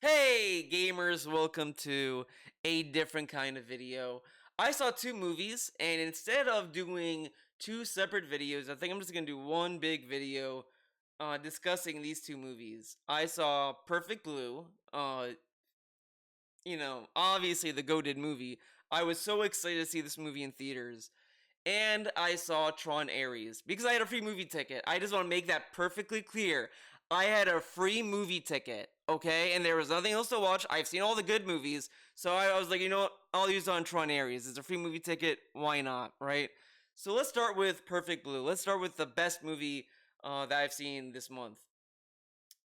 Hey gamers, welcome to a different kind of video. I saw two movies, and instead of doing two separate videos, I think I'm just gonna do one big video discussing these two movies. I saw Perfect Blue, obviously the goated movie. I was so excited to see this movie in theaters. And I saw Tron Ares because I had a free movie ticket. I just want to make that perfectly clear. I had a free movie ticket, okay? And there was nothing else to watch. I've seen all the good movies. So I was like, you know what? I'll use it on Tron Ares. It's a free movie ticket. Why not, right? So let's start with Perfect Blue. Let's start with the best movie that I've seen this month.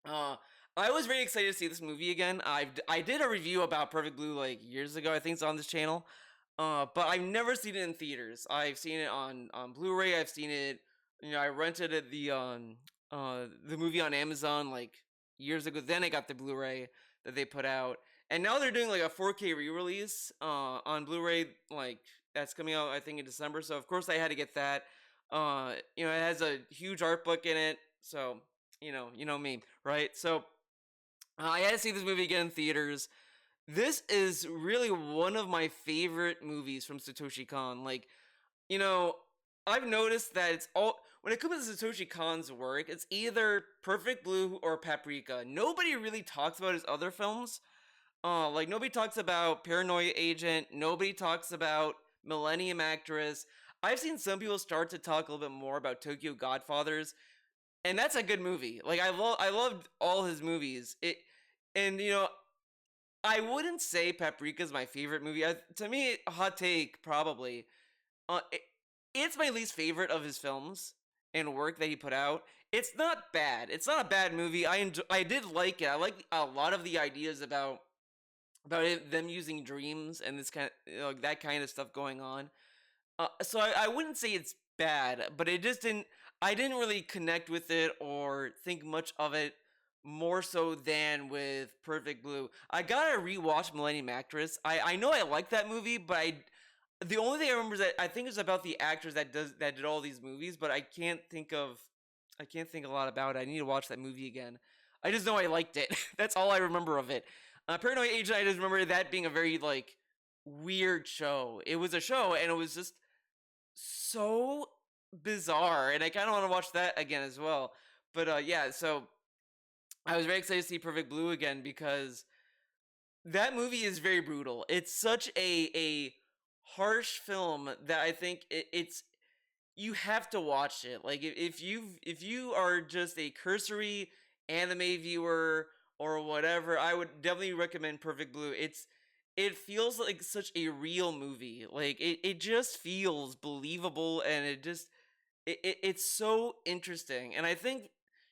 Uh, I was very excited to see this movie again. I did a review about Perfect Blue like years ago. I think it's on this channel. But I've never seen it in theaters. I've seen it on Blu-ray. I've seen it. I rented it the movie on Amazon like years ago. Then I got the Blu-ray that they put out, and now they're doing like a 4K re-release on Blu-ray. Like that's coming out I think in December. So of course I had to get that. It has a huge art book in it. So you know me, right? So I had to see this movie again in theaters. This is really one of my favorite movies from Satoshi Kon. Like, you know, I've noticed that it's all when it comes to Satoshi Kon's work, it's either Perfect Blue or Paprika. Nobody really talks about his other films. Like nobody talks about Paranoia Agent. Nobody talks about Millennium Actress. I've seen some people start to talk a little bit more about Tokyo Godfathers, and that's a good movie. Like I loved all his movies. And I wouldn't say Paprika is my favorite movie. To me, a hot take probably. Uh, it, it's my least favorite of his films and work that he put out. It's not bad. It's not a bad movie. I did like it. I like a lot of the ideas about them using dreams and this that kind of stuff going on. So I wouldn't say it's bad, but it just didn't. I didn't really connect with it or think much of it more so than with Perfect Blue. I gotta rewatch Millennium Actress. I know I like that movie, but the only thing I remember is that I think it's about the actors that did all these movies, but I can't think a lot about it. I need to watch that movie again. I just know I liked it. That's all I remember of it. Paranoid Agent, I just remember that being a very like weird show. It was a show, and it was just so bizarre, and I kind of want to watch that again as well. But yeah, so I was very excited to see Perfect Blue again because that movie is very brutal. It's such a harsh film that I think it's you have to watch it. Like if you are just a cursory anime viewer or whatever, I would definitely recommend Perfect Blue. It feels like such a real movie. Like it just feels believable, and it's so interesting. And I think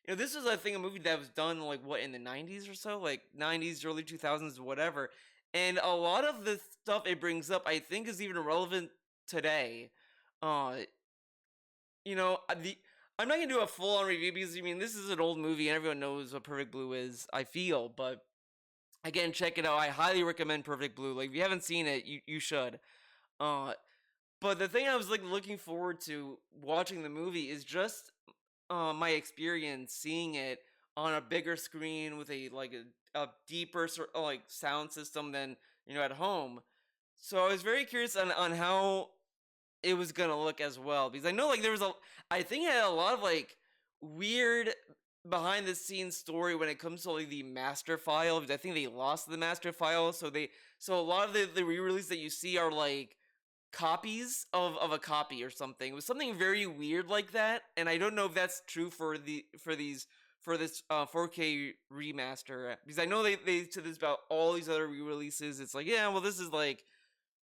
this is a movie that was done like what in the 90s or so, like 90s, early 2000s, whatever. And a lot of the stuff it brings up, I think, is even relevant today. Uh, the I'm not gonna do a full on review because this is an old movie and everyone knows what Perfect Blue is. I feel, but again, check it out. I highly recommend Perfect Blue. Like if you haven't seen it, you should. Uh, but the thing I was like looking forward to watching the movie is just my experience seeing it on a bigger screen with a deeper like sound system than at home. So I was very curious on how it was gonna look as well, because I know like there was I think it had a lot of like weird behind the scenes story when it comes to like the master file, because I think they lost the master file, so a lot of the re-release that you see are like copies of a copy or something. It was something very weird like that, and I don't know if that's true for this 4K remaster, because I know they said this about all these other re-releases. It's like, yeah, well, this is like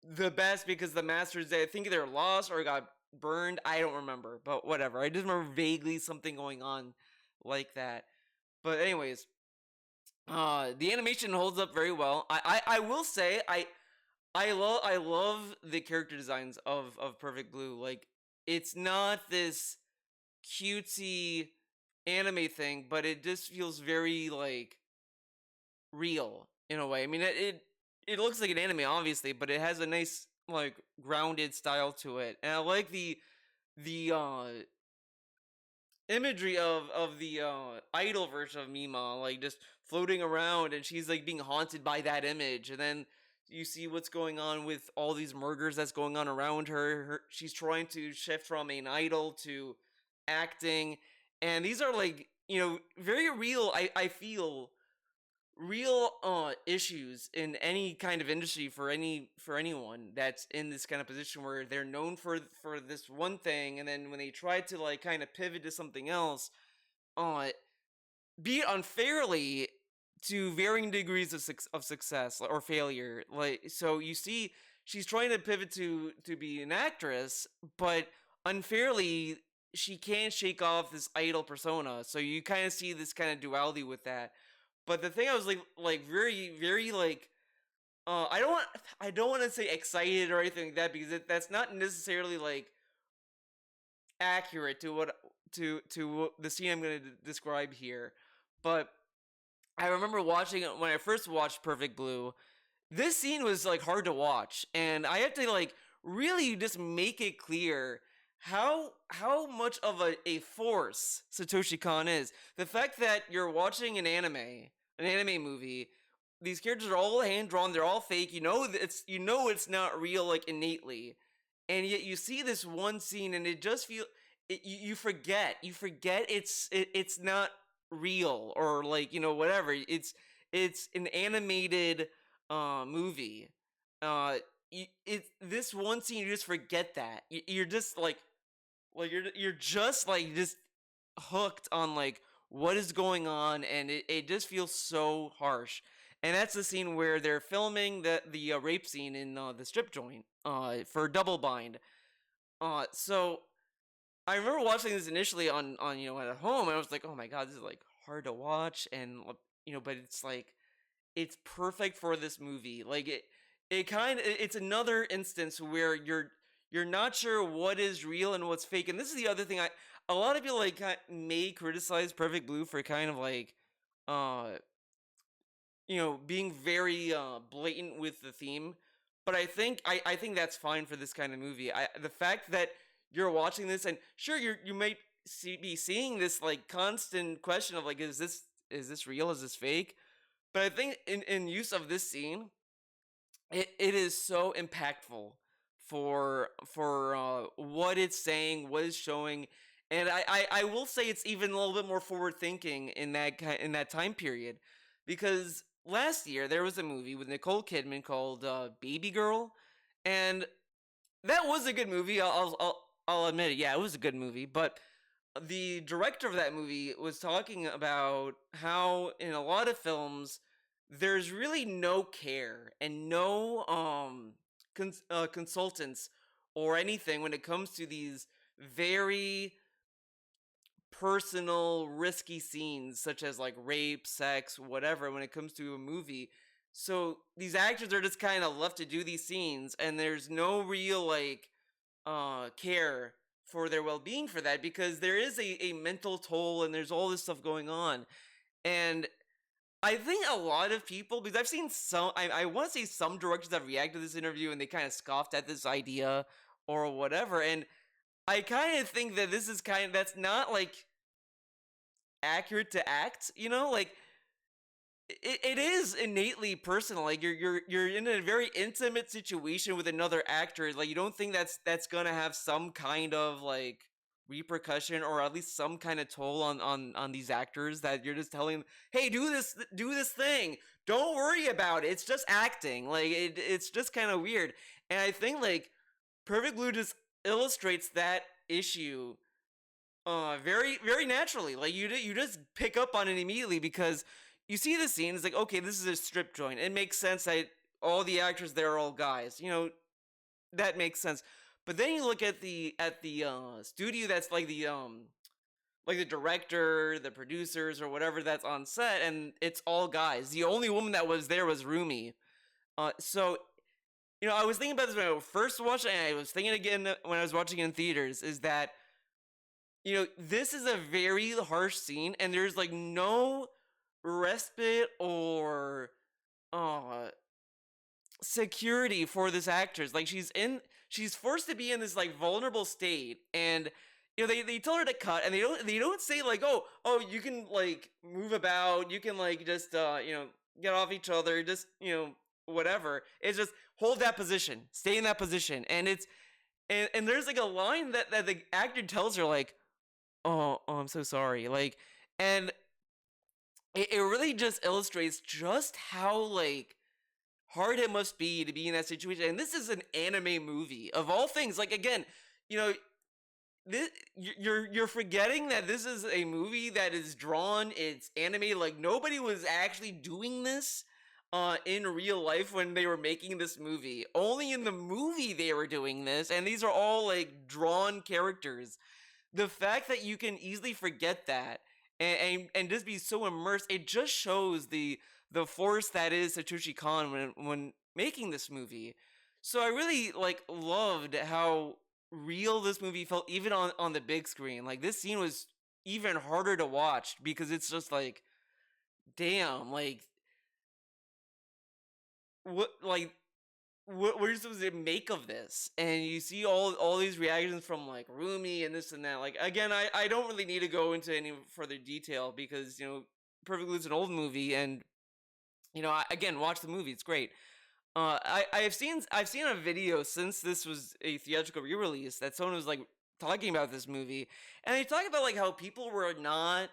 the best because the masters, I think they're lost or got burned. I don't remember, but whatever. I just remember vaguely something going on like that. But anyways, the animation holds up very well. I will say I love the character designs of Perfect Blue. Like it's not this cutesy anime thing, but it just feels very like real in a way. It looks like an anime obviously, but it has a nice like grounded style to it. And I like the imagery of the idol version of Mima, like just floating around, and she's like being haunted by that image, and then you see what's going on with all these murders that's going on around her. She's trying to shift from an idol to acting, and these are like very real. I feel real issues in any kind of industry for anyone that's in this kind of position where they're known for this one thing, and then when they try to like kind of pivot to something else, uh be it unfairly, to varying degrees of success or failure. Like, so you see she's trying to pivot to be an actress, but unfairly she can't shake off this idol persona, so you kind of see this kind of duality with that. But the thing I was like very like I don't want to say excited or anything like that, because that's not necessarily like accurate to what to the scene I'm going to describe here. But I remember watching it when I first watched Perfect Blue. This scene was like hard to watch, and I have to like really just make it clear how much of a force Satoshi Kon is. The fact that you're watching an anime movie, these characters are all hand drawn, they're all fake. It's not real like innately, and yet you see this one scene, and it just feel you forget it's not real, or like whatever. It's an animated movie. This one scene, you just forget that. You're just like you're just like just hooked on like what is going on, and it just feels so harsh. And that's the scene where they're filming the rape scene in the strip joint for Double Bind. So I remember watching this initially on at home, and I was like, oh my god, this is like hard to watch, and but it's like it's perfect for this movie. Like it's another instance where you're not sure what is real and what's fake. And this is the other thing, a lot of people like may criticize Perfect Blue for kind of like uh being very blatant with the theme. But I think that's fine for this kind of movie. The fact that you're watching this, and sure, you might be seeing this like constant question of like, is this real, is this fake? But I think in use of this scene, it is so impactful for what it's saying, what it's showing. And I will say it's even a little bit more forward thinking in that time period, because last year there was a movie with Nicole Kidman called Baby Girl, and that was a good movie. I'll admit it. Yeah, it was a good movie. But the director of that movie was talking about how in a lot of films there's really no care and no consultants or anything when it comes to these very personal risky scenes, such as like rape, sex, whatever, when it comes to a movie. So these actors are just kind of left to do these scenes, and there's no real like care for their well-being for that, because there is a mental toll, and there's all this stuff going on. And I think a lot of people, because I've seen I want to say some directors have reacted to this interview and they kind of scoffed at this idea or whatever. And I kind of think that this is that's not like accurate to act, like it is innately personal. Like you're in a very intimate situation with another actor. Like, you don't think that's gonna have some kind of like repercussion, or at least some kind of toll on these actors, that you're just telling them, hey, do this thing, don't worry about it, it's just acting. Like it's just kind of weird. And I think like Perfect Blue just illustrates that issue very very naturally. Like you just pick up on it immediately, because you see the scene, it's like, okay, this is a strip joint, it makes sense that all the actors there are all guys, that makes sense. But then you look at the studio, that's like the director, the producers, or whatever that's on set, and it's all guys. The only woman that was there was Rumi. So I was thinking about this when I first watched it, and I was thinking again when I was watching it in theaters, is that this is a very harsh scene, and there's like no respite or uh security for this actress. Like, she's forced to be in this like vulnerable state, and they tell her to cut, and they don't say like, oh, you can like move about, you can like just get off each other, just whatever. It's just hold that position, stay in that position, and and there's like a line that the actor tells her like, oh, I'm so sorry, like, and it really just illustrates just how like hard it must be to be in that situation. And this is an anime movie of all things. Like again, you know, this, you're forgetting that this is a movie that is drawn. It's anime. Like nobody was actually doing this in real life when they were making this movie. Only in the movie they were doing this, and these are all like drawn characters. The fact that you can easily forget that and just be so immersed, it just shows the force that is Satoshi Kon when making this movie. So I really like loved how real this movie felt even on the big screen. Like this scene was even harder to watch because it's just like damn, like what are you supposed to make of this? And you see all these reactions from like Rumi and this and that. Like again, I don't really need to go into any further detail because Perfect Blue is an old movie, and again, watch the movie. It's great. I've seen a video since this was a theatrical re-release that someone was like talking about this movie, and they talk about like how people were not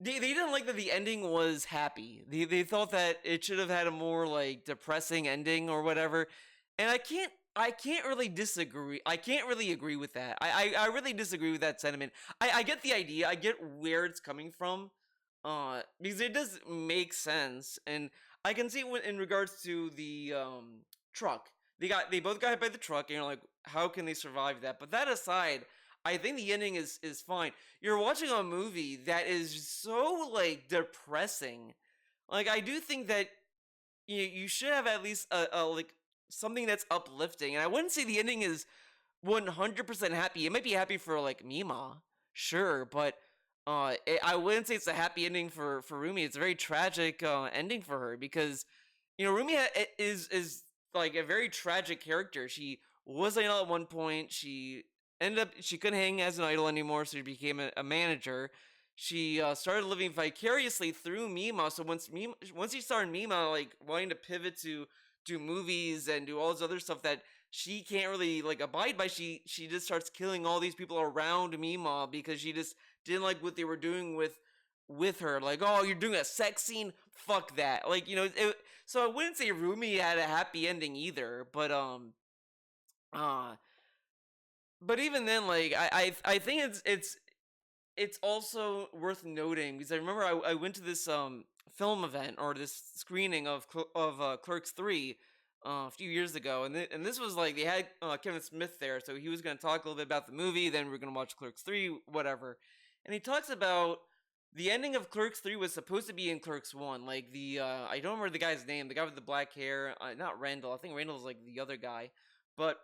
they didn't like that the ending was happy. They thought that it should have had a more like depressing ending or whatever. And I can't really disagree. I can't really agree with that. I really disagree with that sentiment. I get the idea. I get where it's coming from. Because it does make sense, and I can see in regards to the truck. They both got hit by the truck, and you're like, how can they survive that? But that aside, I think the ending is fine. You're watching a movie that is so like depressing. Like I do think that you should have at least a like something that's uplifting. And I wouldn't say the ending is 100% happy. It might be happy for like Mima, sure, but I wouldn't say it's a happy ending for Rumi. It's a very tragic ending for her because Rumi is like a very tragic character. She was an idol at one point. She couldn't hang as an idol anymore, so she became a manager. She started living vicariously through Mima. So once she started Mima, like wanting to pivot to do movies and do all this other stuff that she can't really like abide by, she just starts killing all these people around Mima because she just didn't like what they were doing with her. Like, oh, you're doing a sex scene? Fuck that. Like, so I wouldn't say Rumi had a happy ending either, uh but even then, like I think it's also worth noting because I remember I went to this film event or this screening of Clerks 3 a few years ago, and this was like they had Kevin Smith there, so he was going to talk a little bit about the movie. Then we're going to watch Clerks 3, whatever, and he talks about the ending of Clerks 3 was supposed to be in Clerks 1. Like the I don't remember the guy's name, the guy with the black hair, not Randall. I think Randall's like the other guy, but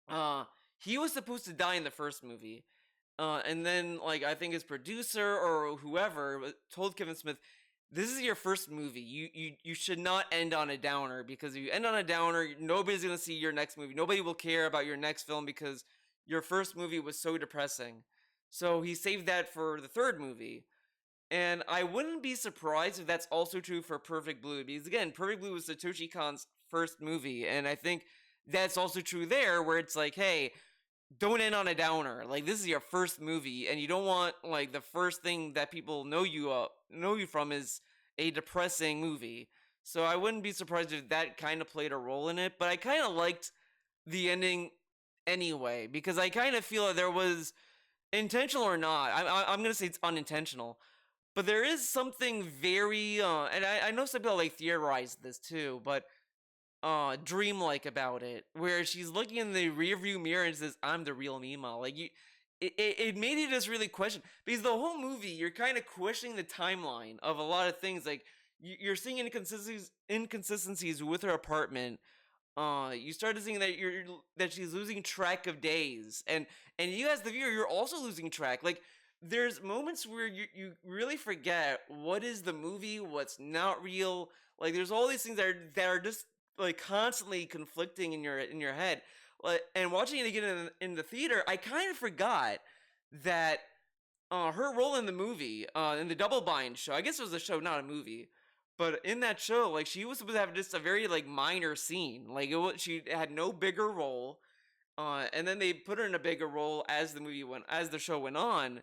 uh he was supposed to die in the first movie. And then, like, I think his producer or whoever told Kevin Smith, "This is your first movie. You should not end on a downer because if you end on a downer, nobody's gonna see your next movie. Nobody will care about your next film because your first movie was so depressing." So he saved that for the third movie. And I wouldn't be surprised if that's also true for Perfect Blue because again, Perfect Blue was Satoshi Kon's first movie, and I think that's also true there, where it's like, hey, don't end on a downer. Like this is your first movie, and you don't want like the first thing that people know you from is a depressing movie. So I wouldn't be surprised if that kind of played a role in it. But I kind of liked the ending anyway because I kind of feel that there was intentional or not. I'm gonna say it's unintentional, but there is something very and I know some people like theorize this too, but dreamlike about it, where she's looking in the rearview mirror and says, "I'm the real Mima." Like it made you just really question because the whole movie you're kind of questioning the timeline of a lot of things. Like you're seeing inconsistencies with her apartment. You started seeing that she's losing track of days, and you as the viewer, you're also losing track. Like there's moments where you really forget what is the movie, what's not real. Like there's all these things that are just like constantly conflicting in your head. And watching it again in the theater, I kind of forgot that her role in the movie, in the Double Bind show, I guess it was a show, not a movie, but in that show, like she was supposed to have just a very like minor scene, like she had no bigger role, and then they put her in a bigger role as the show went on,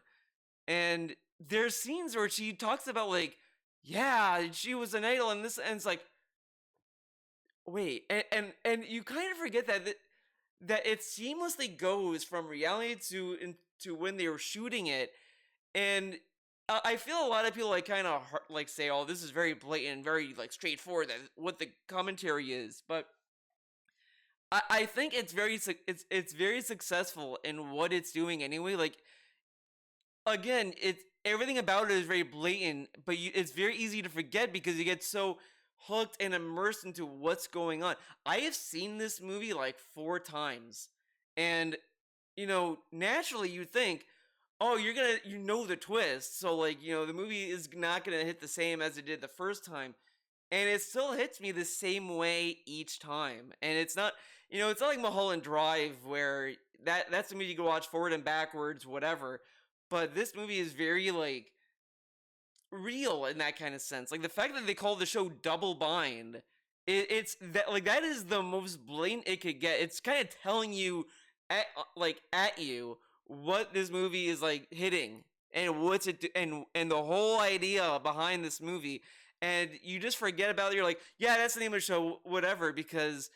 and there's scenes where she talks about like, yeah, she was an idol, and this, and it's like, wait, and you kind of forget that it seamlessly goes from reality to when they were shooting it, and I feel a lot of people like kind of like say, "Oh, this is very blatant, very like straightforward. That what the commentary is." But I think it's very successful in what it's doing anyway. Like again, it's everything about it is very blatant, but it's very easy to forget because you get so hooked and immersed into what's going on. I have seen this movie like 4 times, and naturally you think, oh, you know the twist, so like the movie is not gonna hit the same as it did the first time, and it still hits me the same way each time. And it's not, it's not like Mulholland Drive where that's a movie you can watch forward and backwards, whatever. But this movie is very like real in that kind of sense. Like the fact that they call the show Double Bind, it's that like that is the most blatant it could get. It's kind of telling you at you what this movie is like hitting and what's it and the whole idea behind this movie. And you just forget about it. You're like, yeah, that's the name of the show, whatever, because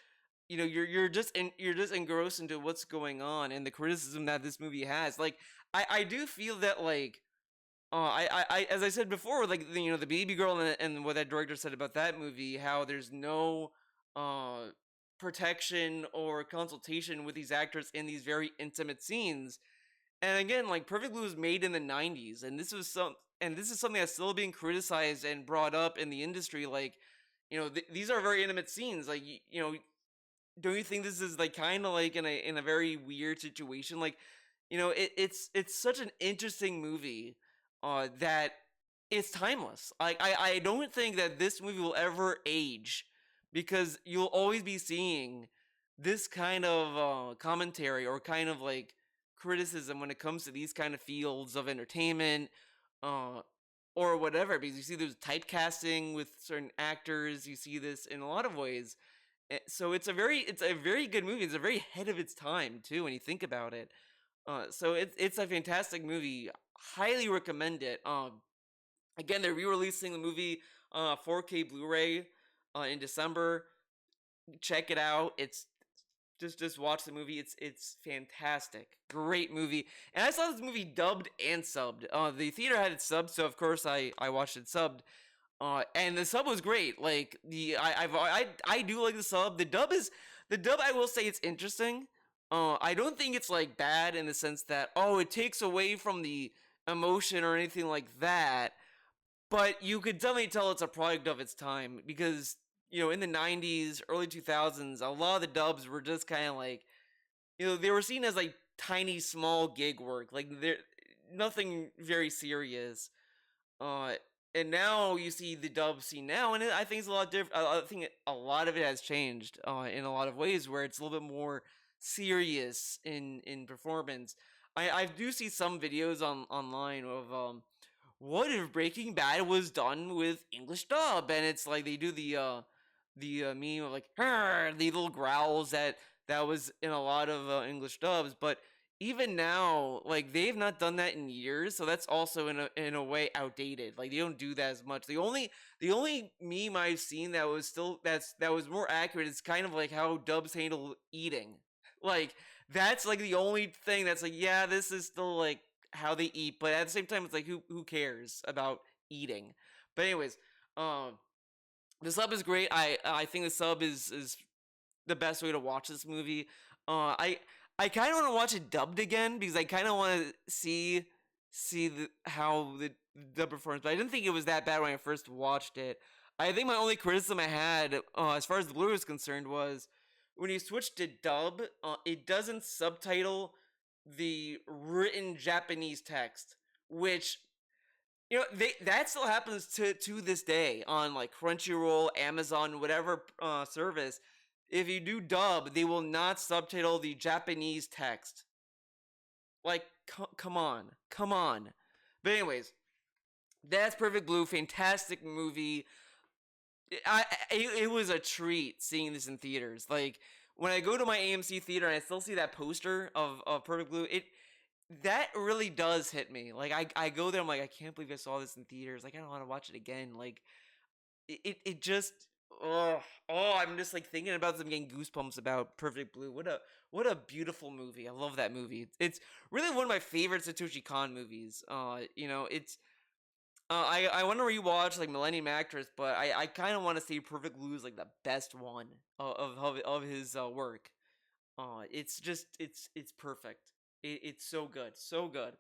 you're just engrossed into what's going on and the criticism that this movie has. Like I do feel that like as I said before, like the baby girl and what that director said about that movie, how there's no uh protection or consultation with these actors in these very intimate scenes. And again, like Perfect Blue was made in the '90s, and this is something that's still being criticized and brought up in the industry. Like, these are very intimate scenes. Like, don't you think this is like kind of like in a very weird situation? Like, it's such an interesting movie, that it's timeless. Like, I don't think that this movie will ever age because you'll always be seeing this kind of commentary or kind of like criticism when it comes to these kind of fields of entertainment, uh, or whatever. Because you see there's typecasting with certain actors. You see this in a lot of ways. So it's a very good movie. It's a very ahead of its time too when you think about it. So it's a fantastic movie. Highly recommend it. Again, they're re-releasing the movie 4K Blu-ray in December. Check it out. It's just watch the movie. It's fantastic. Great movie. And I saw this movie dubbed and subbed. The theater had it subbed, so of course I watched it subbed. And the sub was great. Like I do like the sub. The dub. I will say it's interesting. I don't think it's like bad in the sense that it takes away from the emotion or anything like that. But you could definitely tell it's a product of its time because in the '90s, early 2000s, a lot of the dubs were just kind of like they were seen as like tiny, small gig work. Like they're nothing very serious. Uh, and now you see the dub scene now, and I think it's a lot different. I think a lot of it has changed in a lot of ways, where it's a little bit more serious in performance. I do see some videos online of what if Breaking Bad was done with English dub, and it's like they do the meme of like the little growls that was in a lot of English dubs, but even now, like they've not done that in years, so that's also in a way outdated. Like they don't do that as much. The only meme I've seen that was still that was more accurate is kind of like how dubs handle eating. Like that's like the only thing that's like, yeah, this is still like how they eat, but at the same time, it's like who cares about eating? But anyways, um, the sub is great. I think the sub is the best way to watch this movie. I kind of want to watch it dubbed again because I kind of want to see how the dub performs. But I didn't think it was that bad when I first watched it. I think my only criticism I had, as far as the Blu-ray is concerned, was when you switch to dub, it doesn't subtitle the written Japanese text, which that still happens to this day on like Crunchyroll, Amazon, whatever service. if you do dub, they will not subtitle the Japanese text. Like, come on, come on. But anyways, that's Perfect Blue. Fantastic movie. It was a treat seeing this in theaters. Like when I go to my AMC theater and I still see that poster of Perfect Blue, it that really does hit me. Like I go there, I'm like, I can't believe I saw this in theaters. Like I don't want to watch it again. Like it just I'm just like thinking about them getting goosebumps about Perfect Blue. What a beautiful movie. I love that movie. It's really one of my favorite Satoshi Kon movies. It's I want to rewatch like Millennium Actress, but I kind of want to say Perfect Blue is like the best one of his work. It's just it's perfect. It's so good, so good.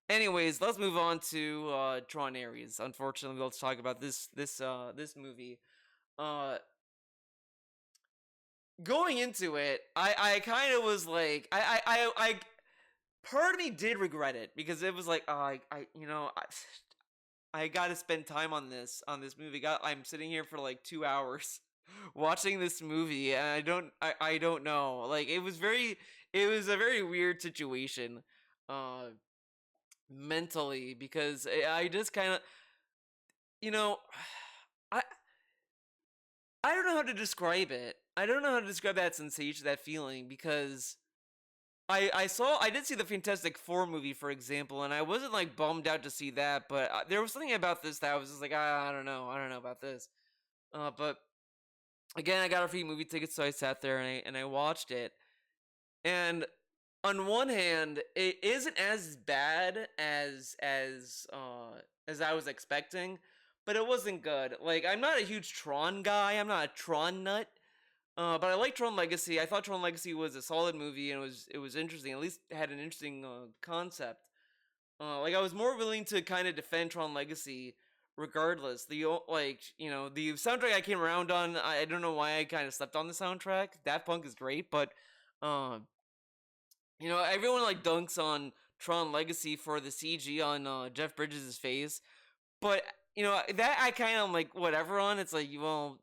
Anyways, let's move on to Tron Ares. Unfortunately, let's talk about this movie. Uh, Going into it, I kind of was like part of me did regret it because it was like I got to spend time on this movie. I'm sitting here for like 2 hours watching this movie, and I don't know. Like it was a very weird situation, uh, mentally because I just kind of you know, I I don't know how to describe it. I don't know how to describe that sensation, that feeling, because I did see the Fantastic Four movie, for example, and I wasn't like bummed out to see that, but there was something about this that I was just like, I don't know about this. But again, I got a free movie ticket, so I sat there and I watched it. And on one hand, it isn't as bad as I was expecting, but it wasn't good. Like I'm not a huge Tron guy. I'm not a Tron nut. But I like Tron Legacy. I thought Tron Legacy was a solid movie and it was interesting. At least it had an interesting concept. Like I was more willing to kind of defend Tron Legacy regardless. The soundtrack I came around on. I don't know why I kind of slept on the soundtrack. Daft Punk is great, but um, everyone like dunks on Tron Legacy for the CG on Jeff Bridges' face, but that I kind of like whatever on. It's like, well,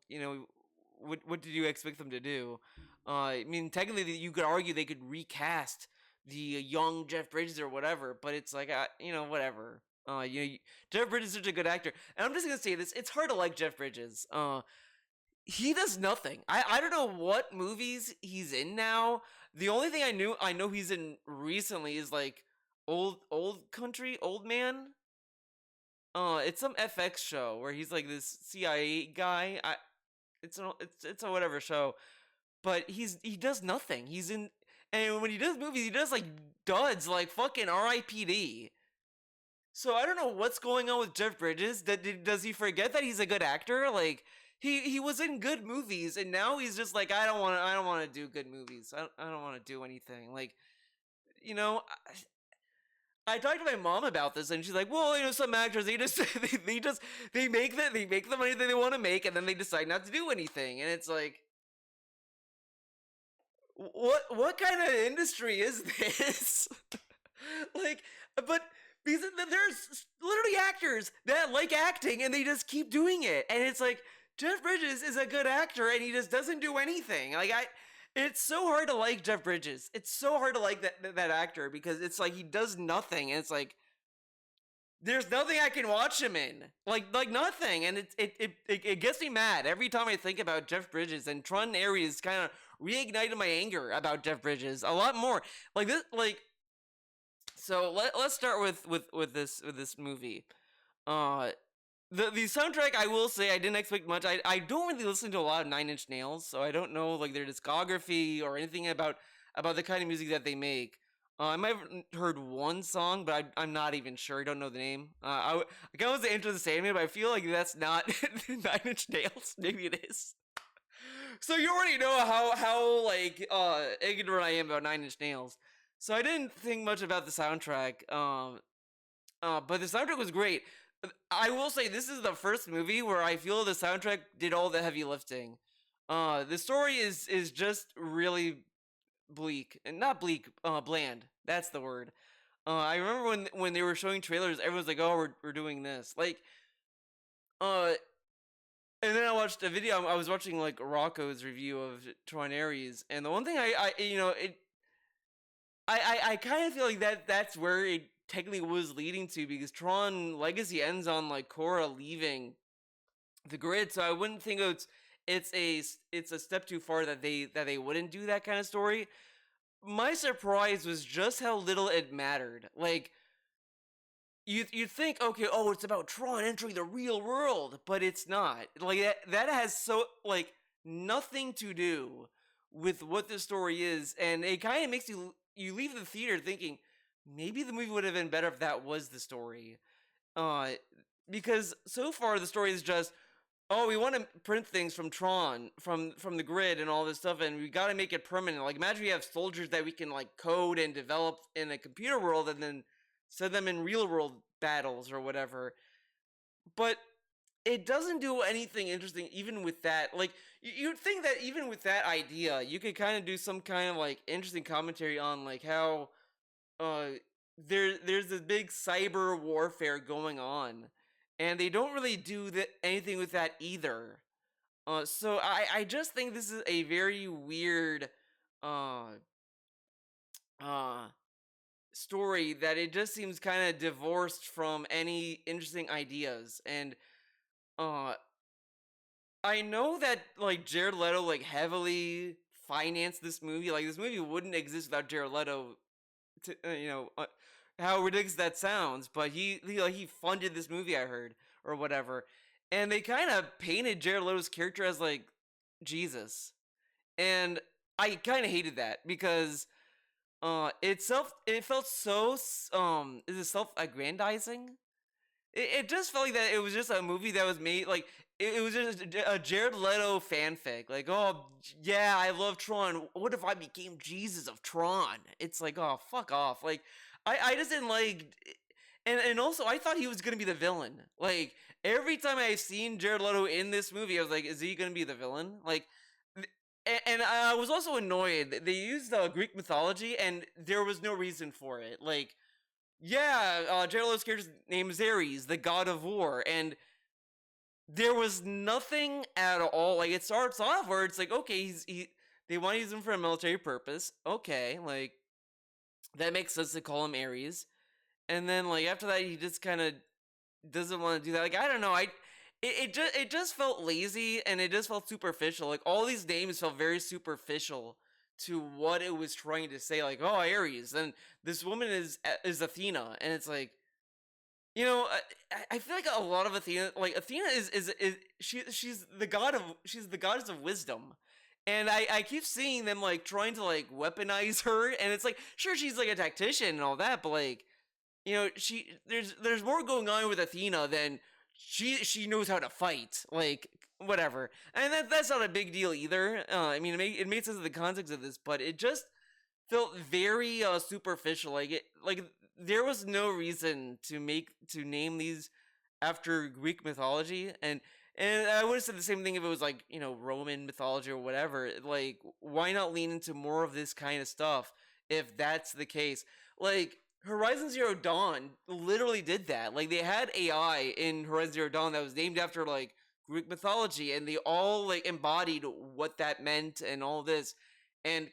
what did you expect them to do? I mean, technically, you could argue they could recast the young Jeff Bridges or whatever, but it's like, whatever. Jeff Bridges is such a good actor, and I'm just gonna say this: it's hard to like Jeff Bridges. He does nothing. I don't know what movies he's in now. The only thing I know he's in recently is like old country, old man. It's some FX show where he's like this CIA guy. It's a whatever show, but he does nothing. He's in and when he does movies, he does like duds like fucking R.I.P.D. So I don't know what's going on with Jeff Bridges. Does he forget that he's a good actor? Like he was in good movies, and now he's just like I don't want to do good movies. I don't want to do anything. Like you know. I talked to my mom about this, and she's like, "Well, some actors they make the money that they want to make, and then they decide not to do anything." And it's like, what kind of industry is this? Like, but because there's literally actors that like acting and they just keep doing it, and it's like Jeff Bridges is a good actor and he just doesn't do anything. It's so hard to like Jeff Bridges. It's so hard to like that actor because it's like he does nothing, and it's like there's nothing I can watch him in, like nothing, and it gets me mad every time I think about Jeff Bridges. And Tron Ares kind of reignited my anger about Jeff Bridges a lot more. Like this, like so. Let's start with this movie. Uh, the soundtrack, I will say, I didn't expect much. I don't really listen to a lot of Nine Inch Nails, so I don't know like their discography or anything about the kind of music that they make. I might have heard one song, but I'm not even sure. I don't know the name. I kind of was into this anime, but I feel like that's not Nine Inch Nails. Maybe it is. So you already know how like ignorant I am about Nine Inch Nails. So I didn't think much about the soundtrack. But the soundtrack was great. I will say this is the first movie where I feel the soundtrack did all the heavy lifting. The story is just really bleak and not bleak, bland. That's the word. I remember when they were showing trailers, everyone's like, "Oh, we're doing this." Like, uh, And then I watched a video. I was watching like Rocco's review of Tron Ares, and the one thing I kind of feel like that's where it technically was leading to, because Tron Legacy ends on like Korra leaving the grid, so I wouldn't think it's a step too far that they wouldn't do that kind of story. My surprise was just how little it mattered. Like, you think, okay, oh, it's about Tron entering the real world, but it's not. Like, that has so like nothing to do with what the story is, and it kind of makes you leave the theater thinking maybe the movie would have been better if that was the story. Uh, because so far the story is just, oh, we want to print things from Tron, from the grid and all this stuff, and we got to make it permanent. Like, imagine we have soldiers that we can like code and develop in a computer world, and then send them in real world battles or whatever. But it doesn't do anything interesting even with that. Like, you'd think that even with that idea, you could kind of do some kind of like interesting commentary on like how uh there's this big cyber warfare going on, and they don't really do anything with that either. So I just think this is a very weird uh uh story, that it just seems kind of divorced from any interesting ideas. And uh I know that like Jared Leto like heavily financed this movie. Like, this movie wouldn't exist without Jared Leto, to, how ridiculous that sounds, but he funded this movie, I heard, or whatever. And they kind of painted Jared Leto's character as like Jesus. And I kind of hated that, because it felt so is it self-aggrandizing. It just felt like that it was just a movie that was made like it was just a Jared Leto fanfic. Like, oh yeah, I love Tron. What if I became Jesus of Tron? It's like, oh, fuck off. Like, I just didn't like. And also, I thought he was gonna be the villain. Like, every time I've seen Jared Leto in this movie, I was like, is he gonna be the villain? Like, and I was also annoyed. They used Greek mythology, and there was no reason for it. Like, yeah, Jared Leto's character's name is Ares, the god of war, and there was nothing at all. Like, it starts off where it's like, okay, they want to use him for a military purpose. Okay, like, that makes sense to call him Ares. And then like after that, he just kind of doesn't want to do that. Like, I don't know, it just felt lazy, and it just felt superficial. Like, all these names felt very superficial to what it was trying to say. Like, oh, Ares, and this woman is Athena, and it's like, I feel like a lot of Athena, like Athena is she's the goddess of wisdom. And I keep seeing them like trying to like weaponize her, and it's like, sure, she's like a tactician and all that, but like, there's more going on with Athena than she knows how to fight, like, whatever. And that's not a big deal either. I mean, it made sense in the context of this, but it just felt very superficial. Like there was no reason to name these after Greek mythology. And I would have said the same thing if it was like, Roman mythology or whatever. Like, why not lean into more of this kind of stuff if that's the case? Like, Horizon Zero Dawn literally did that. Like, they had AI in Horizon Zero Dawn that was named after like Greek mythology, and they all like embodied what that meant and all this. And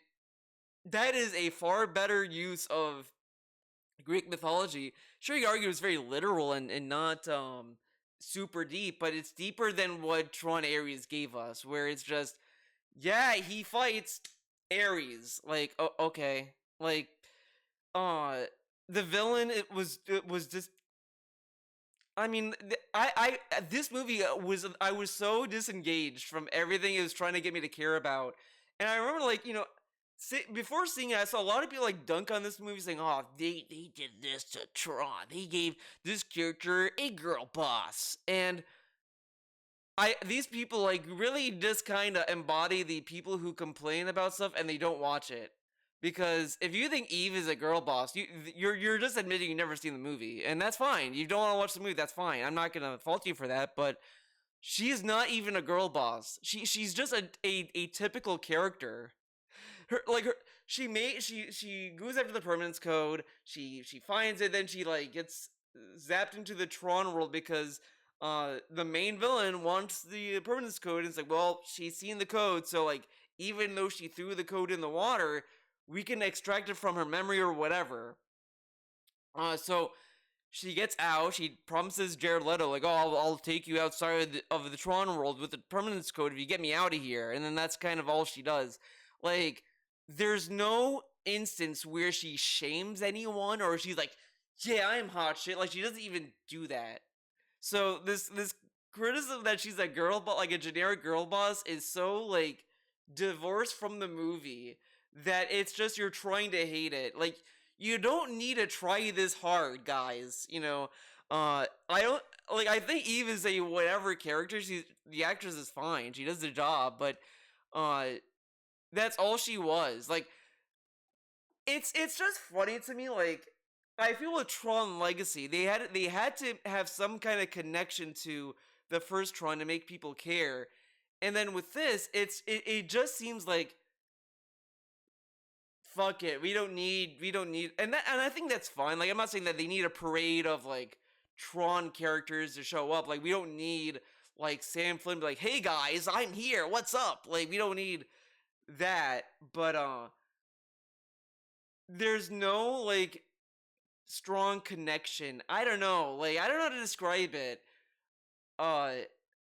that is a far better use of Greek mythology. Sure, you argue it's very literal and not super deep, but it's deeper than what Tron Ares gave us, where it's just, yeah, he fights Ares. Like, okay, like, uh, the villain, it was just. I mean, this movie I was so disengaged from everything it was trying to get me to care about. And I remember, like, before seeing it, I saw a lot of people like dunk on this movie, saying, "Oh, they did this to Tron. They gave this character a girl boss." And these people like really just kind of embody the people who complain about stuff and they don't watch it. Because if you think Eve is a girl boss, you're just admitting you've never seen the movie, and that's fine. You don't want to watch the movie, that's fine. I'm not gonna fault you for that, but she is not even a girl boss. She's just a typical character. Her she goes after the permanence code. She finds it, then she like gets zapped into the Tron world because the main villain wants the permanence code, and it's like, well, she's seen the code, so like, even though she threw the code in the water, we can extract it from her memory or whatever. So she gets out. She promises Jared Leto, like, "Oh, I'll take you outside of the Tron world with the permanence code if you get me out of here." And then that's kind of all she does. Like, there's no instance where she shames anyone or she's like, "Yeah, I'm hot shit." Like, she doesn't even do that. So this criticism that she's a girl, but like a generic girl boss, is so like divorced from the movie that it's just you're trying to hate it. Like, you don't need to try this hard, guys. I don't like. I think Eve is a whatever character. The actress is fine. She does the job, but uh, that's all she was. Like, it's just funny to me. Like, I feel with Tron Legacy, they had to have some kind of connection to the first Tron to make people care, and then with this, it just seems like fuck it. We don't need and I think that's fine. Like, I'm not saying that they need a parade of like Tron characters to show up. Like, we don't need like Sam Flynn be like, "Hey guys, I'm here. What's up?" Like, we don't need that. But there's no like strong connection. I don't know. Like, I don't know how to describe it. Uh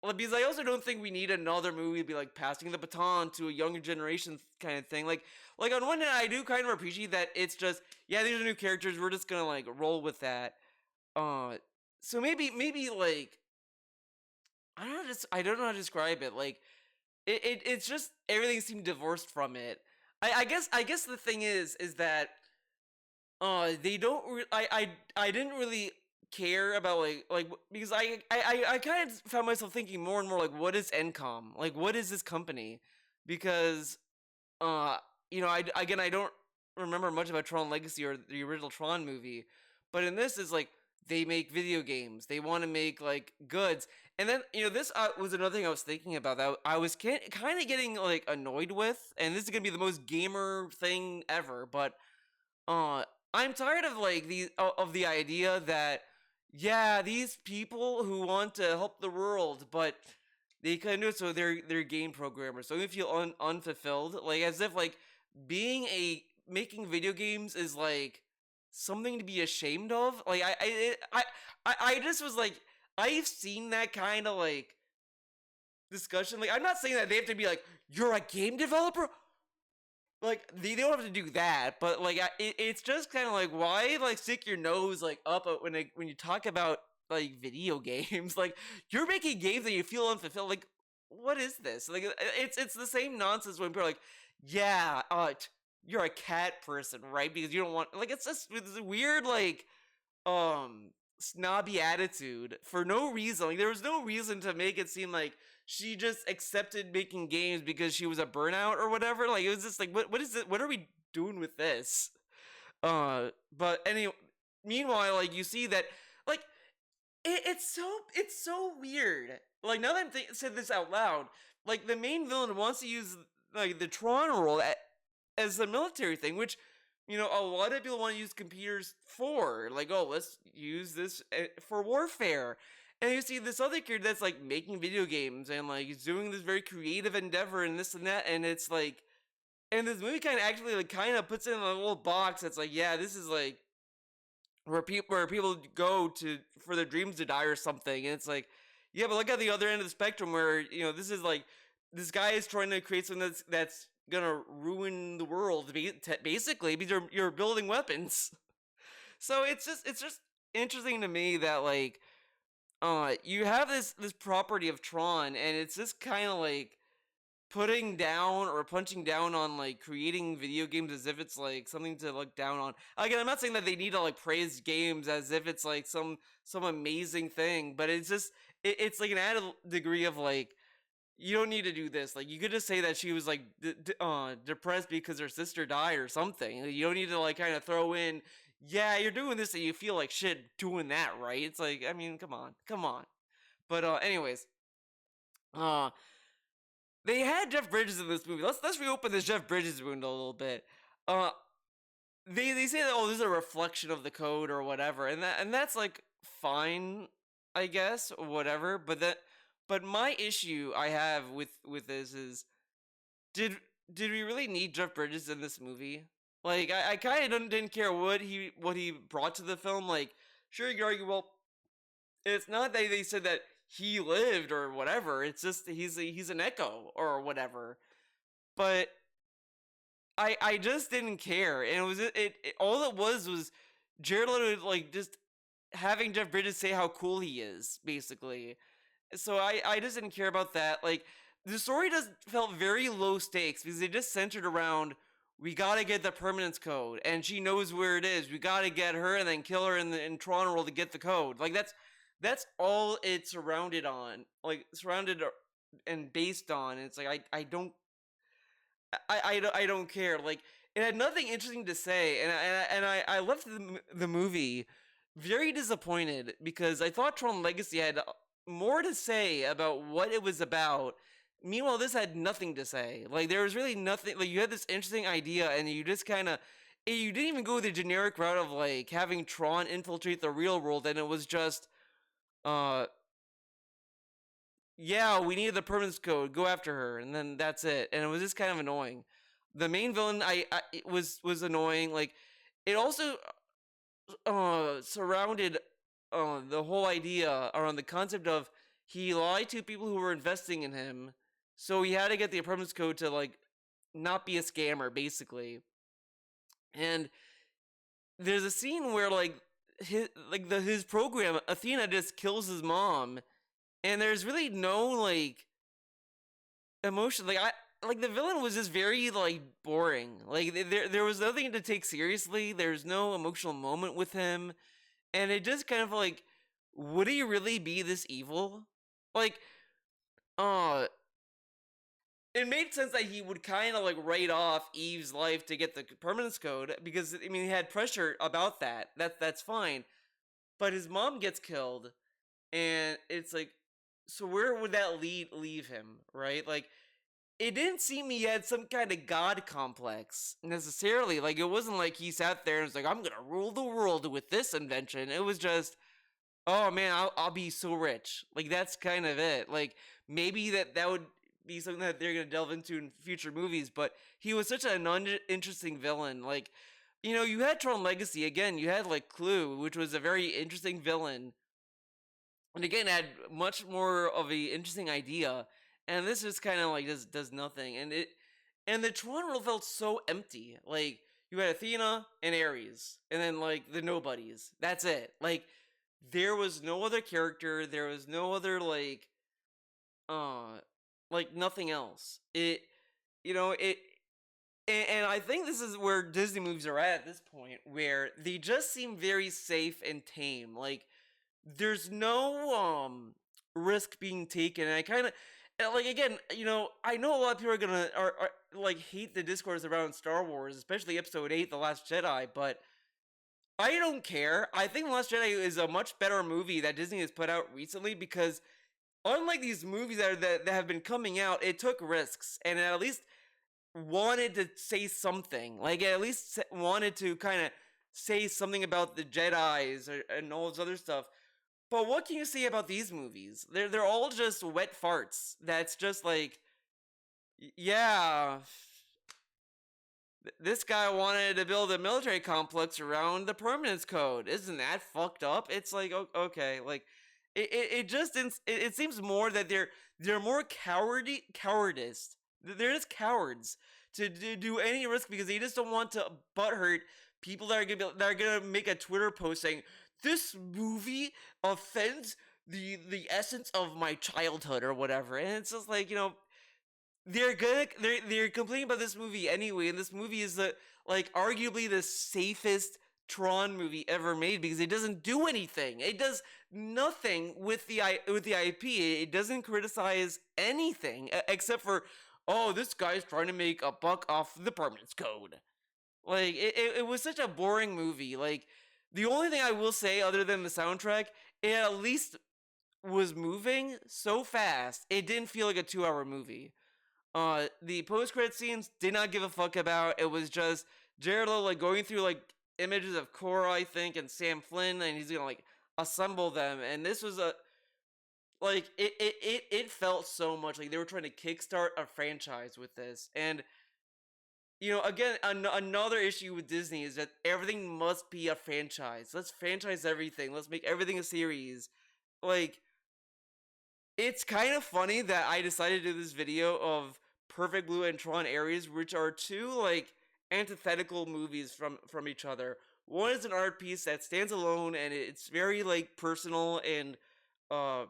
well, because I also don't think we need another movie to be like passing the baton to a younger generation kind of thing. Like on one hand, I do kind of appreciate that it's just, yeah, these are new characters. We're just gonna like roll with that. Uh, so maybe like I don't know how to describe it. Like, it's just everything seemed divorced from it. I guess the thing is that they don't I didn't really care about like because I kind of found myself thinking more and more like, what is Encom, like what is this company? Because uh again, I don't remember much about Tron Legacy or the original Tron movie, but in this is like they make video games, they want to make like goods. And then this was another thing I was thinking about that I was kind of getting like annoyed with, and this is gonna be the most gamer thing ever, but uh I'm tired of like the idea that, yeah, these people who want to help the world, but they kind of do it so they're game programmers, so they feel unfulfilled, like as if like being a making video games is like something to be ashamed of. Like I just was like, I've seen that kind of like discussion. Like, I'm not saying that they have to be like, you're a game developer, like they don't have to do that, but like it's just kind of like, why like stick your nose like up when you talk about like video games. Like, you're making games that you feel unfulfilled. Like, what is this? Like, it's the same nonsense when people are like, yeah, you're a cat person, right? Because you don't want, like, it's weird like snobby attitude for no reason. Like, there was no reason to make it seem like she just accepted making games because she was a burnout or whatever. Like, it was just like, what is it? What are we doing with this? But anyway, meanwhile, like, you see that like it's so weird. Like, now that said this out loud, like the main villain wants to use like the Tron role as a military thing, which a lot of people want to use computers for. Like, oh, let's use this for warfare. And you see this other kid that's like making video games and like he's doing this very creative endeavor and this and that, and it's like, and this movie kind of actually like kind of puts it in a little box that's like, yeah, this is like where people go to for their dreams to die or something. And it's like, yeah, but look at the other end of the spectrum where this is like, this guy is trying to create something that's gonna ruin the world basically, because you're building weapons. So it's just interesting to me that like you have this property of Tron, and it's just kind of like putting down or punching down on like creating video games as if it's like something to look down on. Again, I'm not saying that they need to like praise games as if it's like some amazing thing, but it's like an added degree of like, you don't need to do this. Like, you could just say that she was like depressed because her sister died or something. You don't need to like kind of throw in, yeah, you're doing this and you feel like shit doing that, right? It's like, I mean, come on. But anyways, uh they had Jeff Bridges in this movie. Let's reopen this Jeff Bridges wound a little bit. Uh they say that, oh, this is a reflection of the code or whatever, and that's like fine. I guess, whatever. But my issue I have with this is, did did we really need Jeff Bridges in this movie? Like, I kind of didn't care what he brought to the film. Like, sure, you could argue, well, it's not that they said that he lived or whatever. It's just he's an echo or whatever. But I just didn't care, and it all it was Jared Leto like just having Jeff Bridges say how cool he is, basically. So I just didn't care about that. Like, the story just felt very low stakes because it just centered around, we gotta get the permanence code, and she knows where it is. We gotta get her and then kill her in Tron World to get the code. Like, that's all it's surrounded on, like surrounded and based on. And it's like I don't care. Like, it had nothing interesting to say, and I left the movie very disappointed because I thought Tron Legacy had more to say about what it was about. Meanwhile, this had nothing to say. Like, there was really nothing. Like, you had this interesting idea, and you just kind of, you didn't even go the generic route of like having Tron infiltrate the real world, and it was just, uh, yeah, we needed the permanence code. Go after her, and then that's it. And it was just kind of annoying. The main villain, I it was annoying. Like, it also surrounded the whole idea around the concept of, he lied to people who were investing in him, so he had to get the permanence code to like not be a scammer, basically. And there's a scene where like his program Athena just kills his mom, and there's really no like emotion. Like, I like, the villain was just very like boring. Like, there was nothing to take seriously. There's no emotional moment with him, and it just kind of like, would he really be this evil? Like, uh it made sense that he would kind of like write off Eve's life to get the permanence code, because I mean, he had pressure about that. That's fine. But his mom gets killed, and it's like, so where would that leave him, right? Like, it didn't seem he had some kind of god complex necessarily. Like, it wasn't like he sat there and was like, I'm gonna rule the world with this invention. It was just, oh man, I'll be so rich. Like, that's kind of it. Like, maybe that would be something that they're gonna delve into in future movies. But he was such an uninteresting villain. Like, you had Tron Legacy again. You had like Clue, which was a very interesting villain, and again had much more of a interesting idea. And this just kind of like does nothing. And the Tron world felt so empty. Like, you had Athena and Ares, and then like the nobodies. That's it. Like, there was no other character. There was no other uh, like nothing else. It and I think this is where Disney movies are at this point, where they just seem very safe and tame. Like, there's no risk being taken. And I kind of, like, again, I know a lot of people are like hate the discourse around Star Wars, especially Episode 8, The Last Jedi, but I don't care. I think The Last Jedi is a much better movie that Disney has put out recently, because unlike these movies that have been coming out, it took risks, and it at least wanted to say something. Like, it at least wanted to kind of say something about the Jedi's and all this other stuff. But what can you say about these movies? They're all just wet farts. That's just like, yeah, this guy wanted to build a military complex around the permanence code. Isn't that fucked up? It's like, okay, like, it just it seems more that they're more cowardice. They're just cowards to do any risk, because they just don't want to butthurt people that are gonna make a Twitter post saying, this movie offends the essence of my childhood or whatever. And it's just like, they're complaining about this movie anyway, and this movie is like arguably the safest Tron movie ever made, because it doesn't do anything. It does nothing with the IP. It doesn't criticize anything except for, oh, this guy's trying to make a buck off the permanence code. Like, it was such a boring movie. Like, the only thing I will say other than the soundtrack, it at least was moving so fast it didn't feel like a 2-hour movie. The post-credit scenes did not give a fuck about. It was just Jared Leto like going through like images of Korra, I think, and Sam Flynn, and he's gonna like assemble them. And this was Like it felt so much like they were trying to kickstart a franchise with this. And again, another issue with Disney is that everything must be a franchise. Let's franchise everything. Let's make everything a series. Like, it's kind of funny that I decided to do this video of Perfect Blue and Tron Ares, which are two like antithetical movies from each other. One is an art piece that stands alone and it's very like personal and uh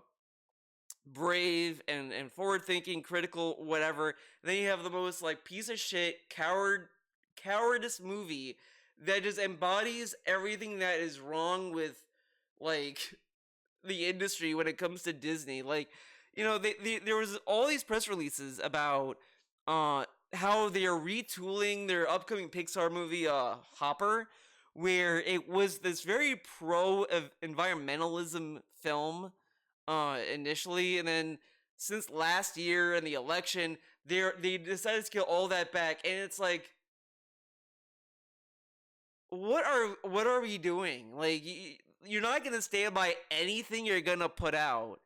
brave and forward thinking, critical, whatever. Then you have the most like piece of shit, cowardice movie that just embodies everything that is wrong with like the industry when it comes to Disney. Like, there was all these press releases about uh how they are retooling their upcoming Pixar movie Hopper, where it was this very pro environmentalism film initially, and then since last year and the election, they decided to scale all that back, and it's like, what are we doing? Like, you're not gonna stand by anything you're gonna put out,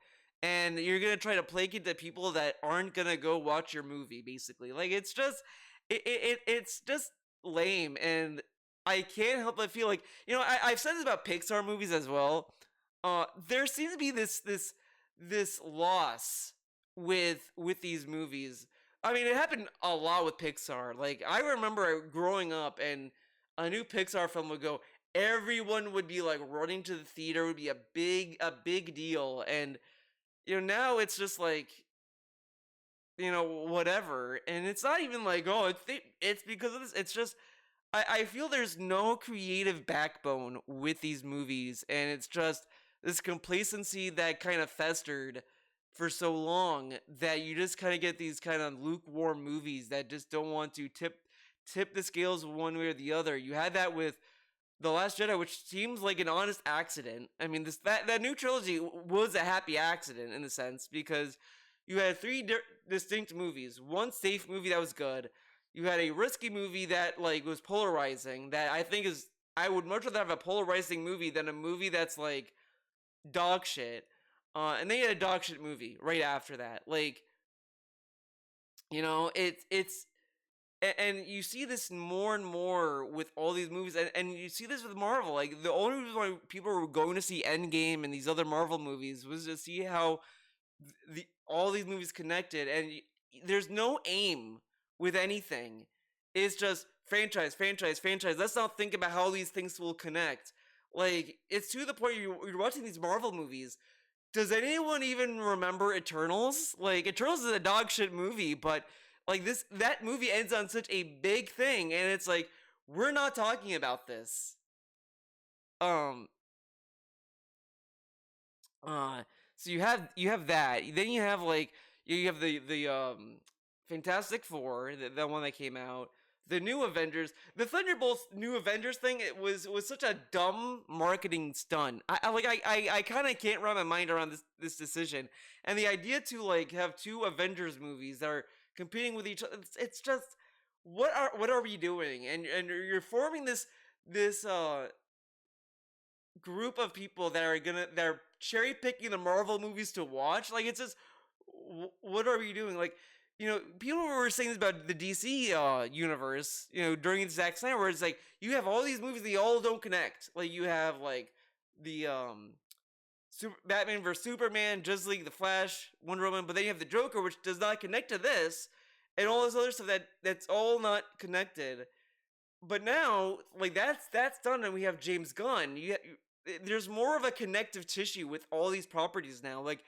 and you're gonna try to placate the people that aren't gonna go watch your movie. Basically, like it's just lame, and I can't help but feel like I've said this about Pixar movies as well. There seems to be this loss with these movies. I mean, it happened a lot with Pixar. Like, I remember growing up and a new Pixar film would go, everyone would be like running to the theater, it would be a big deal. And now it's just like, whatever. And it's not even like, oh, it's because of this. It's just I feel there's no creative backbone with these movies, and it's just this complacency that kind of festered for so long that you just kind of get these kind of lukewarm movies that just don't want to tip the scales one way or the other. You had that with The Last Jedi, which seems like an honest accident. I mean, that new trilogy was a happy accident in a sense, because you had three distinct movies. One safe movie that was good. You had a risky movie that like was polarizing. That I think is I would much rather have a polarizing movie than a movie that's like dog shit. And they had a dog shit movie right after that. Like, it's and you see this more and more with all these movies, and you see this with Marvel. Like, the only reason why people were going to see Endgame and these other Marvel movies was to see how all these movies connected, and there's no aim with anything. It's just franchise, franchise, franchise. Let's not think about how these things will connect. Like, it's to the point you're watching these Marvel movies. Does anyone even remember Eternals? Like, Eternals is a dog shit movie, but like that movie ends on such a big thing, and it's like, we're not talking about this. Um, Uh, so you have that. Then you have like you have the Fantastic Four, the one that came out, the new Avengers, the Thunderbolts new Avengers thing. It was such a dumb marketing stunt. I kind of can't wrap my mind around this decision, and the idea to like have two Avengers movies that are competing with each other. It's just, what are we doing? And you're forming this group of people that are cherry picking the Marvel movies to watch. Like, it's just, what are we doing? Like, people were saying this about the DC universe, during Zack Snyder, where it's like you have all these movies, they all don't connect. Like, you have like the Batman vs Superman, Justice League, The Flash, Wonder Woman, but then you have the Joker, which does not connect to this, and all this other stuff that's all not connected. But now, like, that's done, and we have James Gunn. There's more of a connective tissue with all these properties now. Like,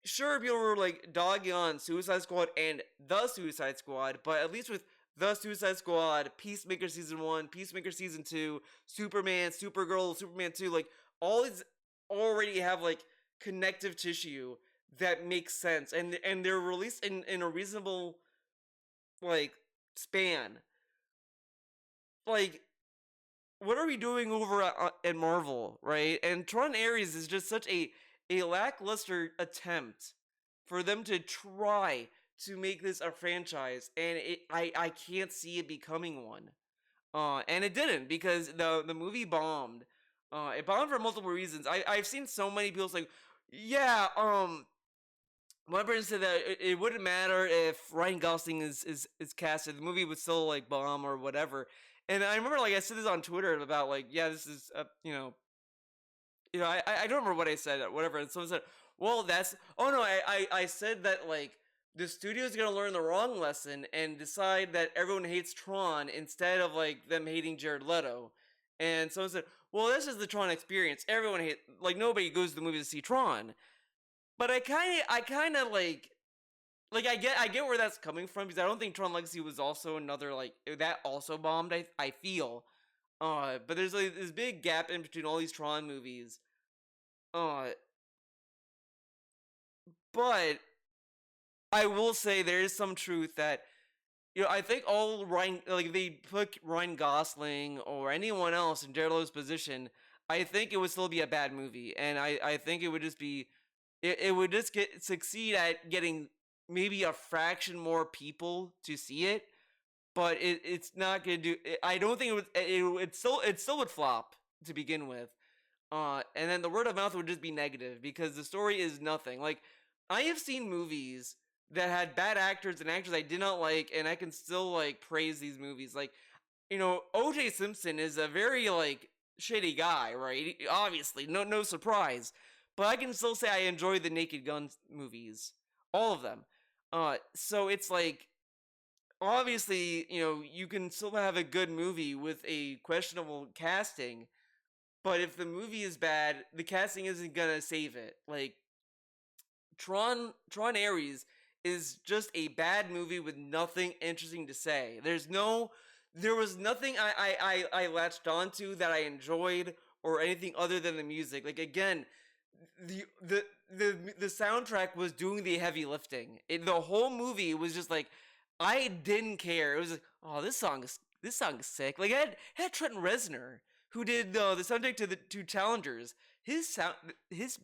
sure, people were like dogging on Suicide Squad and the Suicide Squad, but at least with the Suicide Squad, Peacemaker season 1, Peacemaker season 2, Superman, Supergirl, Superman 2, like, all these already have like connective tissue that makes sense, and they're released in a reasonable like span. Like, what are we doing over at Marvel, right? And Tron Ares is just such a lackluster attempt for them to try to make this a franchise, and I can't see it becoming one. And it didn't, because the movie bombed. It bombed for multiple reasons. I've seen so many people say, yeah, one person said that it wouldn't matter if Ryan Gosling is casted, the movie would still like bomb or whatever. And I remember like I said this on Twitter about like, yeah, this is I don't remember what I said, whatever. And someone said, well, that's, oh no, I said that, like, the studio's gonna learn the wrong lesson and decide that everyone hates Tron instead of, like, them hating Jared Leto. And someone said, well, this is the Tron experience. Everyone hate, like, nobody goes to the movie to see Tron. But I kind of like I get where that's coming from because I don't think Tron Legacy was also another like that also bombed. I feel, but there's like this big gap in between all these Tron movies. Uh, but I will say there is some truth that I think all Ryan like if they put Ryan Gosling or anyone else in Jared Leto's position, I think it would still be a bad movie, and I think it would just be it would just get succeed at getting maybe a fraction more people to see it, but it's not gonna do. I don't think it still would flop to begin with. And then the word of mouth would just be negative because the story is nothing. Like, I have seen movies that had bad actors and actors I did not like, and I can still like praise these movies. Like, O.J. Simpson is a very like shitty guy, right? Obviously, no surprise. But I can still say I enjoy the Naked Gun movies, all of them. So it's like obviously, you can still have a good movie with a questionable casting, but if the movie is bad, the casting isn't gonna save it. Like Tron Ares is just a bad movie with nothing interesting to say. There was nothing I latched onto that I enjoyed or anything other than the music. Like again, the soundtrack was doing the heavy lifting. The whole movie was just like I didn't care. It was like, oh, this song is sick. Like it had Trent Reznor who did the soundtrack to the two Challengers. His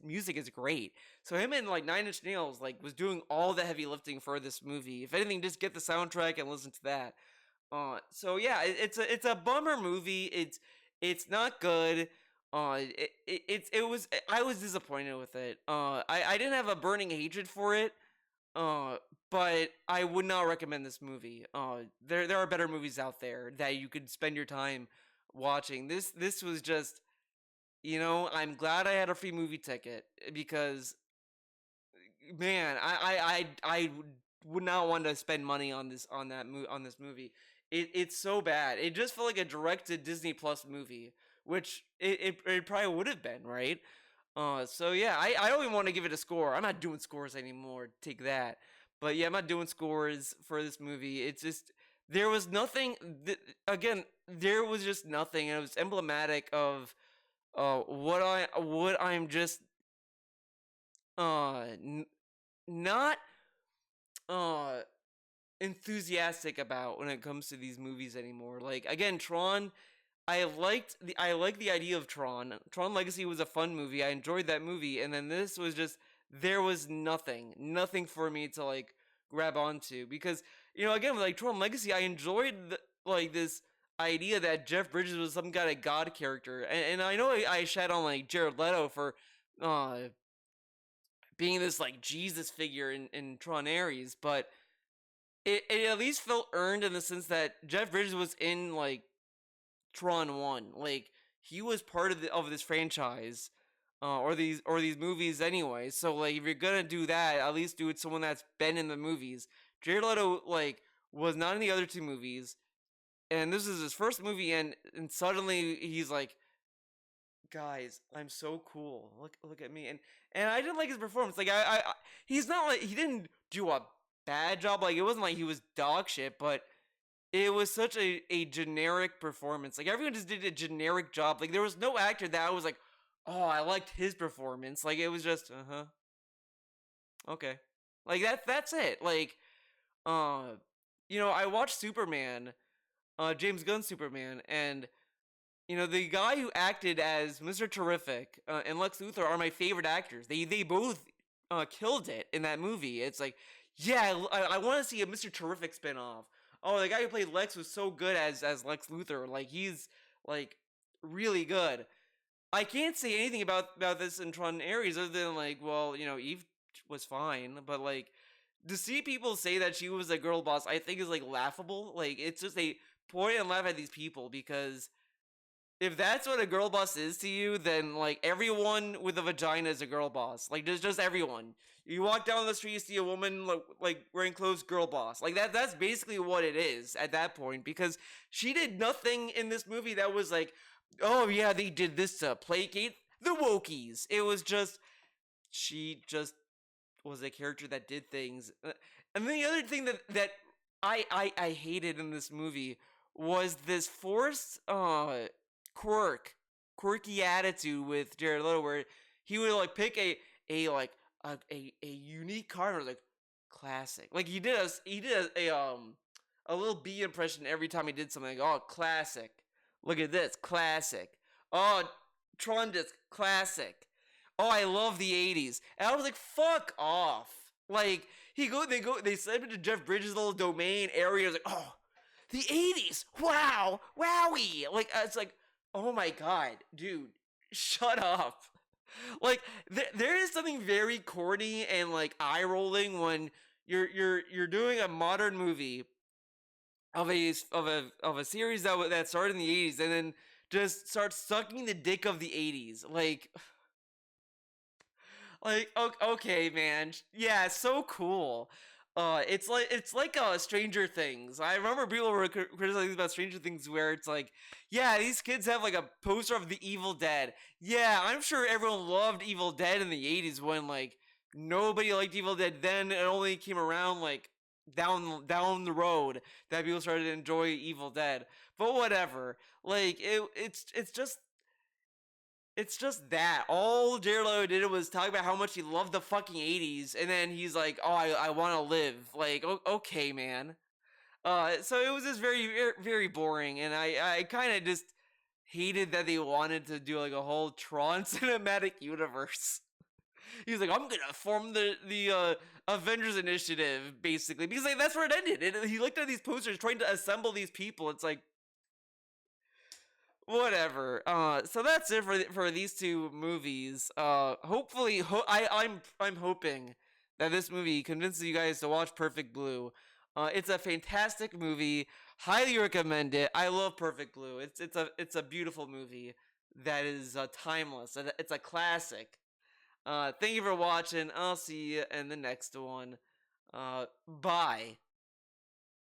music is great. So him and like Nine Inch Nails like was doing all the heavy lifting for this movie. If anything, just get the soundtrack and listen to that. So yeah, it's a bummer movie. It's not good. I was disappointed with it. I didn't have a burning hatred for it. Uh, but I would not recommend this movie. There are better movies out there that you could spend your time watching. This was just, I'm glad I had a free movie ticket because man, I would not want to spend money on this movie. It's so bad. It just felt like a direct to Disney Plus movie, which it probably would have been, right? So yeah, I don't even want to give it a score. I'm not doing scores anymore. Take that. But yeah, I'm not doing scores for this movie. It's just there was nothing. Again, there was just nothing, and it was emblematic of what I'm just n- not uh enthusiastic about when it comes to these movies anymore. Like again, Tron, I like the idea of Tron. Tron Legacy was a fun movie. I enjoyed that movie, and then this was just there was nothing for me to like grab onto because again with like Tron Legacy, I enjoyed like this idea that Jeff Bridges was some kind of god character, and I know I shat on like Jared Leto for uh being this like Jesus figure in Tron Ares, but it at least felt earned in the sense that Jeff Bridges was in like Tron 1. Like he was part of this franchise or these movies anyway. So like if you're going to do that, at least do it with someone that's been in the movies. Jared Leto like was not in the other two movies and this is his first movie and suddenly he's like guys, I'm so cool. Look at me. And I didn't like his performance. Like he's not like he didn't do a bad job. Like it wasn't like he was dog shit, but it was such a generic performance. Like everyone just did a generic job. Like there was no actor that I was like, oh, I liked his performance. Like it was just, okay, like that's it. Like, uh, I watched Superman, James Gunn's Superman, and the guy who acted as Mr. Terrific and Lex Luthor are my favorite actors. They both killed it in that movie. It's like, yeah, I want to see a Mr. Terrific spinoff. Oh, the guy who played Lex was so good as Lex Luthor. Like he's like really good. I can't say anything about this in Tron Ares other than like, well, Eve was fine, but like to see people say that she was a girl boss, I think is like laughable. Like it's just a point and laugh at these people because if that's what a girl boss is to you, then like everyone with a vagina is a girl boss. Like there's just everyone. You walk down the street, you see a woman like wearing clothes, girl boss. Like that's basically what it is at that point because she did nothing in this movie that was like, oh yeah, they did this to placate the wokies. It was just she just was a character that did things. And then the other thing that I hated in this movie was this forced quirky attitude with Jared Leto where he would like pick a like a unique card and was like classic. Like he did a little B impression every time he did something. Like, oh, classic. Look at this, classic. Oh, Tron disc, classic. Oh, I love the '80s. And I was like, fuck off. Like they sent it to Jeff Bridges' little domain area. I was like, oh, the '80s. Wow, wowie. Like it's like, oh my god, dude, shut up. Like there is something very corny and like eye rolling when you're doing a modern movie of a series that started in the '80s and then just start sucking the dick of the '80s. Like okay, man. Yeah, so cool. It's like Stranger Things. I remember people were criticizing about Stranger Things where it's like, yeah, these kids have like a poster of the Evil Dead. Yeah, I'm sure everyone loved Evil Dead in the '80s when like nobody liked Evil Dead. Then it only came around like down the road that people started to enjoy Evil Dead. But whatever. Like it's just that. All Jared Leto did was talk about how much he loved the fucking '80s, and then he's like, "Oh, I want to live." Like, okay, man. So it was just very boring, and I kind of just hated that they wanted to do like a whole Tron cinematic universe. He's like, "I'm gonna form the Avengers Initiative," basically, because like that's where it ended. He looked at these posters trying to assemble these people. It's like, whatever. So that's it for these two movies. Hopefully, I'm hoping that this movie convinces you guys to watch Perfect Blue. It's a fantastic movie. Highly recommend it. I love Perfect Blue. It's a beautiful movie that is timeless. It's a classic. Thank you for watching. I'll see you in the next one. Bye.